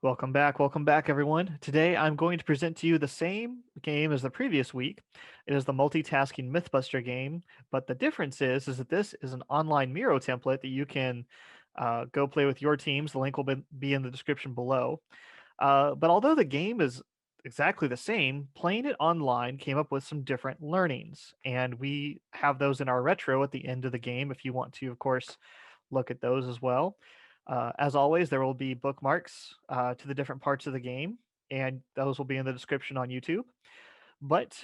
Welcome back, everyone. Today I'm going to present to you the same game as the previous week. It is the Multitasking Mythbuster game, but the difference is that this is an online Miro template that you can go play with your teams. The link will be in the description below. But although the game is exactly the same, playing it online came up with some different learnings, and we have those in our retro at the end of the game if you want to, of course, look at those as well. As always, there will be bookmarks to the different parts of the game, and those will be in the description on YouTube. But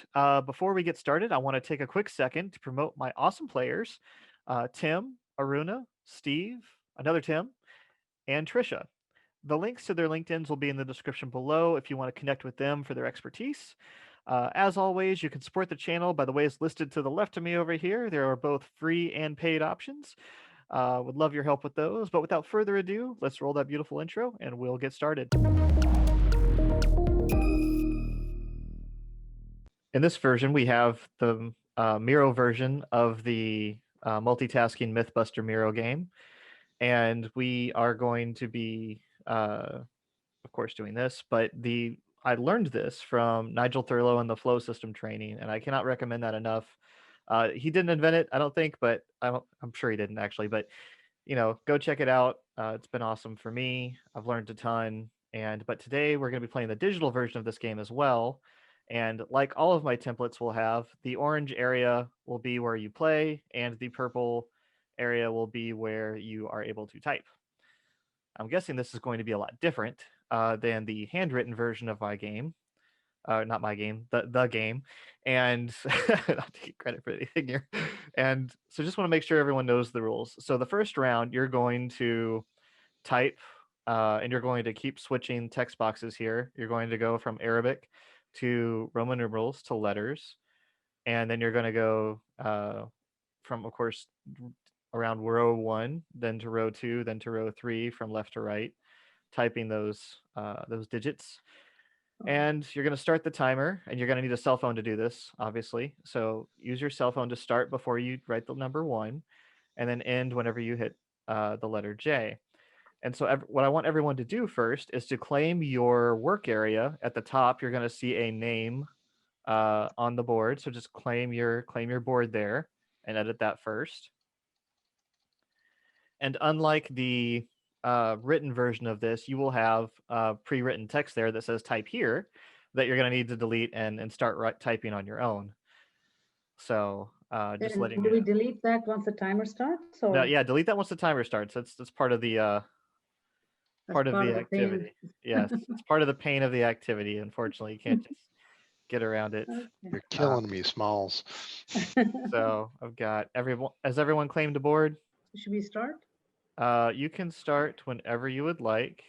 before we get started, I want to take a quick second to promote my awesome players, Tim, Aruna, Steve, another Tim, and Tricia. The links to their LinkedIn's will be in the description below if you want to connect with them for their expertise. As always, you can support the channel by the ways listed to the left of me over here. There are both free and paid options. Would love your help with those. But without further ado, let's roll that beautiful intro and we'll get started. In this version, we have the Miro version of the multitasking Mythbuster Miro game. And we are going to be, of course, doing this. But I learned this from Nigel Thurlow in the Flow System training, and I cannot recommend that enough. He didn't invent it, I don't think, but I'm sure he didn't actually. But go check it out. It's been awesome for me. I've learned a ton. But today we're going to be playing the digital version of this game as well. And like all of my templates will have, the orange area will be where you play, and the purple area will be where you are able to type. I'm guessing this is going to be a lot different than the handwritten version of my game. Not my game, the game, and not take credit for anything here. And so, just want to make sure everyone knows the rules. So, the first round, you're going to type, and you're going to keep switching text boxes here. You're going to go from Arabic to Roman numerals to letters, and then you're going to go from, of course, around row 1, then to row 2, then to row 3, from left to right, typing those digits. And you're going to start the timer, and you're going to need a cell phone to do this, obviously. So use your cell phone to start before you write the number 1, and then end whenever you hit the letter J. And so what I want everyone to do first is to claim your work area. At the top, you're going to see a name on the board. So just claim your board there and edit that first. And unlike the written version of this, you will have pre-written text there that says type here that you're going to need to delete and start typing on your own. So just letting do we delete that once the timer starts? Or? No, yeah, delete that once the timer starts. That's part of the activity. Yes, it's part of the pain of the activity. Unfortunately, you can't just get around it. Okay. You're killing me, Smalls. So I've got everyone. Has everyone claimed a board? Should we start? You can start whenever you would like.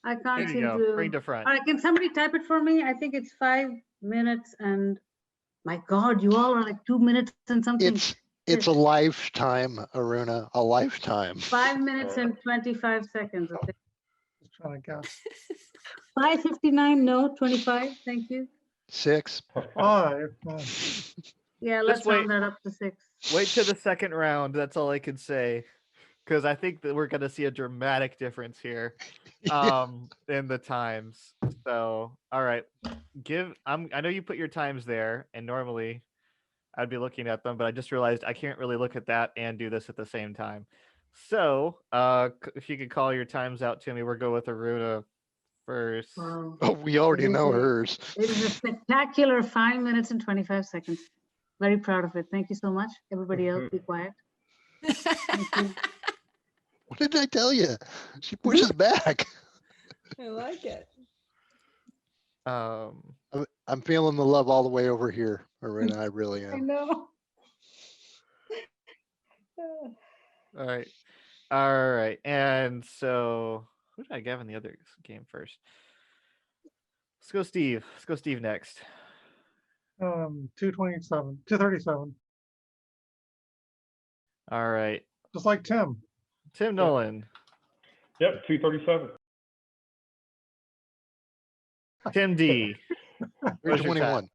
I can't seem to bring to front. All right, can somebody type it for me? I think it's 5 minutes, and my God, you all are like 2 minutes and something. It's a lifetime, Aruna, a lifetime. 5 minutes and 25 seconds. Okay. Just trying to guess. 5:59. No, 25. Thank you. 6. 5. Yeah, let's round that up to 6. Wait to the second round. That's all I can say, because I think that we're going to see a dramatic difference here in the times. So, all right, I know you put your times there, and normally I'd be looking at them, but I just realized I can't really look at that and do this at the same time. So, if you could call your times out to me, we'll go with Aruna first. Wow. Oh, we already know Okay. hers. It is a spectacular 5 minutes and 25 seconds. Very proud of it. Thank you so much. Everybody else, be quiet. Thank you. What did I tell you? She pushes back. I like it. I'm feeling the love all the way over here, Aruna. I really I am. know. All right. All right. And so who did I give in the other game first? Let's go Steve. Let's go Steve next. 237. All right. Just like Tim. Tim Nolan. Yep, 237. Tim D. Where's your time? 321.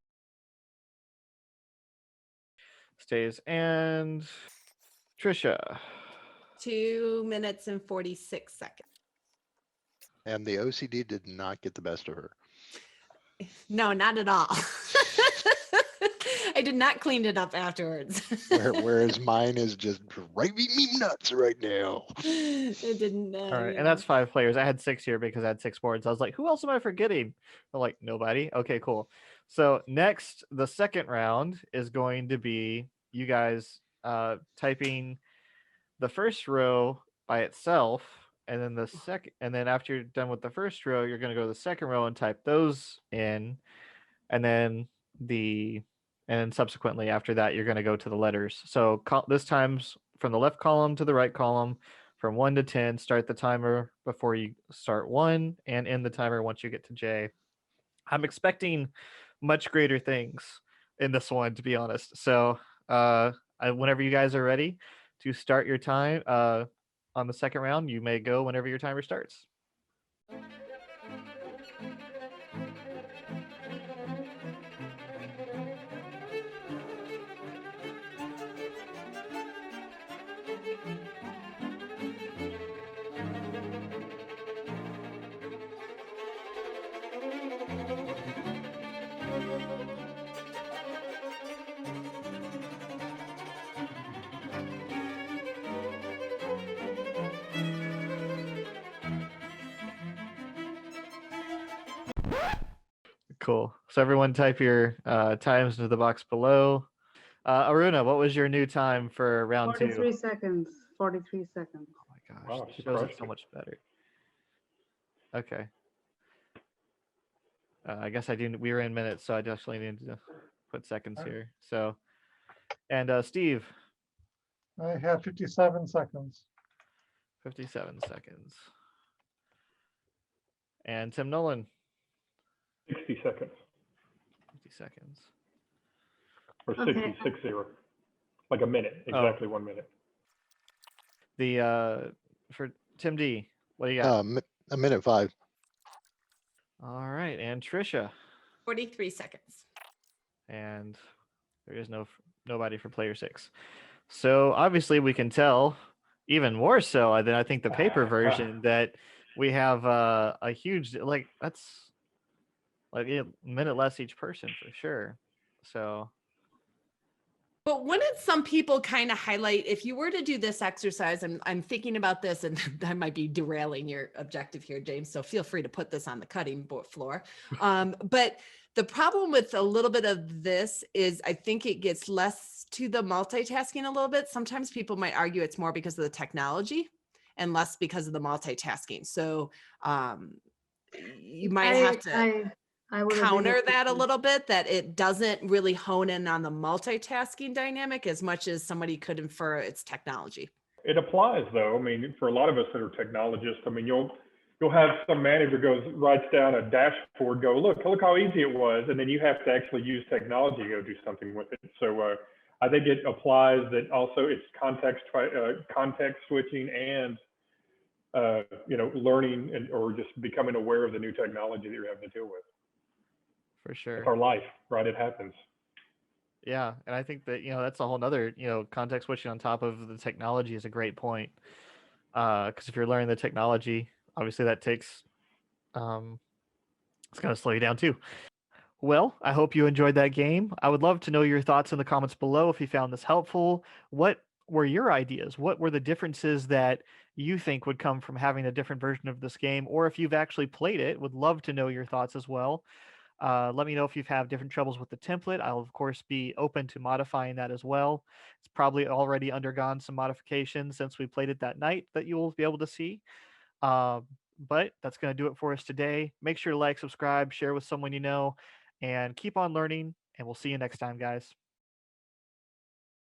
Stays. And Tricia. 2 minutes and 46 seconds. And the OCD did not get the best of her. No, not at all. I did not clean it up afterwards. Whereas mine is just driving me nuts right now. It didn't. All right. yeah. And that's 5 players. I had 6 here because I had 6 boards. I was like, who else am I forgetting? I'm like, nobody. Okay, cool. So next, the second round is going to be you guys typing the first row by itself, and then the second, and then after you're done with the first row, you're going to go to the second row and type those in, and then subsequently after that, you're going to go to the letters. So this time's from the left column to the right column, from 1 to 10. Start the timer before you start 1, and end the timer once you get to J. I'm expecting much greater things in this one, to be honest. So whenever you guys are ready to start your time on the second round, you may go whenever your timer starts. Cool. So everyone type your times into the box below. Aruna, what was your new time for round 2? 43 seconds. 43 seconds. Oh my gosh, Wow, this she shows it crushed so it. much better. Okay. I guess we were in minutes, so I definitely need to put seconds here. So, and Steve, I had 57 seconds. 57 seconds. And Tim Nolan, 60 seconds. 50 seconds. Or Okay. 60. Like a minute, exactly 1 minute. The for Tim D, what do you got? A minute 5. All right, and Tricia, 43 seconds. and there is nobody for player 6. So obviously we can tell, even more so than I think the paper version, that we have a huge, like, that's like a minute less each person for sure. So But wouldn't some people kind of highlight, if you were to do this exercise, and I'm thinking about this, and I might be derailing your objective here, James, so feel free to put this on the cutting board floor. But the problem with a little bit of this is I think it gets less to the multitasking a little bit. Sometimes people might argue it's more because of the technology and less because of the multitasking. So you might have to I would agree counter with that a you. little bit, that it doesn't really hone in on the multitasking dynamic as much as somebody could infer it's technology. It applies though. I mean, for a lot of us that are technologists, I mean, you'll have some manager writes down a dashboard, look how easy it was, and then you have to actually use technology to go do something with it. So I think it applies that also it's context switching and learning or just becoming aware of the new technology that you're having to deal with. for sure. It's our life, right? It happens. Yeah, and I think that that's a whole nother context switching on top of the technology is a great point. Because if you're learning the technology, obviously that takes it's going to slow you down too. Well, I hope you enjoyed that game. I would love to know your thoughts in the comments below if you found this helpful. What were your ideas? What were the differences that you think would come from having a different version of this game? Or if you've actually played it, would love to know your thoughts as well. Let me know if you've had different troubles with the template. I'll, of course, be open to modifying that as well. It's probably already undergone some modifications since we played it that night that you will be able to see. But that's going to do it for us today. Make sure to like, subscribe, share with someone you know, and keep on learning. And we'll see you next time, guys.